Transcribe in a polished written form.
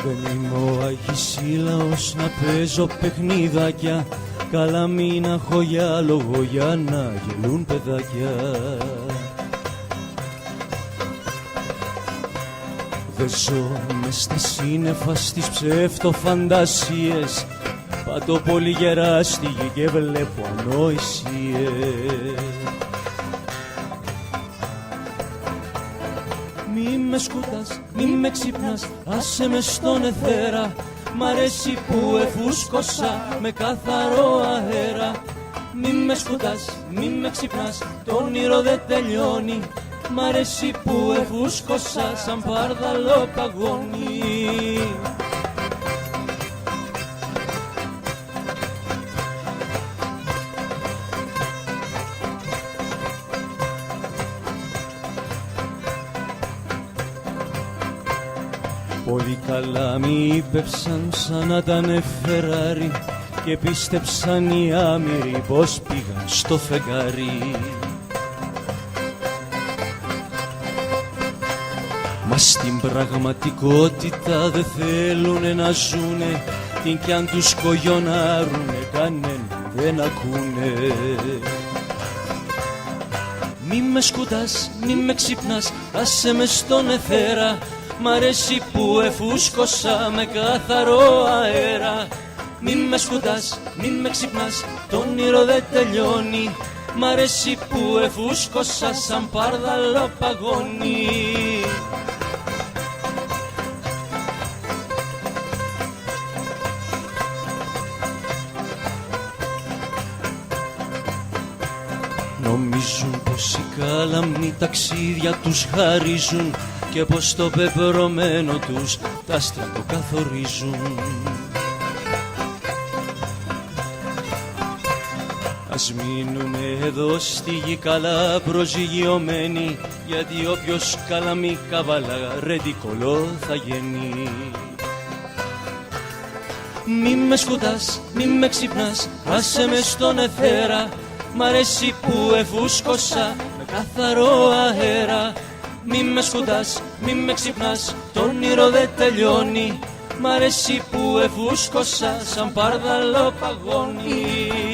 Δεν είμαι ο Αγισίλαος να παίζω παιχνιδάκια. Καλά μην έχω για λόγο για να γελούν παιδάκια. Δεν ζω μες στα σύννεφα στις ψευτοφαντασίες. Πατώ πολύ γερά στη γη και βλέπω ανοησίες. Μη με σκουτάς, μη με ξυπνάς, άσε με στον αιθέρα. Μ' αρέσει που εφούσκωσα με καθαρό αέρα. Μη με σκουτάς, μη με ξυπνάς, το όνειρο δεν τελειώνει. Μ' αρέσει που εφούσκωσα σαν πάρδαλο παγώνει. Πολύ καλά μη ύπεψαν σαν να ήταν Φεράρι και πίστεψαν οι άμυροι πως πήγαν στο φεγγάρι. Μα στην πραγματικότητα δεν θέλουνε να ζουνε, την κι αν τους κογιονάρουνε κανέναν δεν ακούνε. Μη με σκουτάς, μη με ξυπνάς, άσε με στον αιθέρα. Μ' αρέσει που εφούσκωσα με καθαρό αέρα. Μη με σκουτάς, μη με ξυπνάς, το όνειρο δεν τελειώνει. Μ' αρέσει που εφούσκωσα σαν πάρδαλο παγώνει. Νομίζουν πως οι κάλαμνοι ταξίδια τους χαρίζουν και πως το πεπρωμένο τους τα άστρα το καθορίζουν. Ας μείνουμε εδώ στη γη καλά προσγειωμένοι, γιατί όποιος καλαμί καβαλά ρεντικολό θα γεννεί. Μη με σκουτάς, μη με ξυπνάς, άσε με στον αιθέρα. Μ' αρέσει που εφούσκωσα με καθαρό αέρα. Μη με σκουτάς, μη με ξυπνάς, το όνειρο δεν τελειώνει. Μ' αρέσει που εφούσκωσα σαν πάρδαλο παγώνει.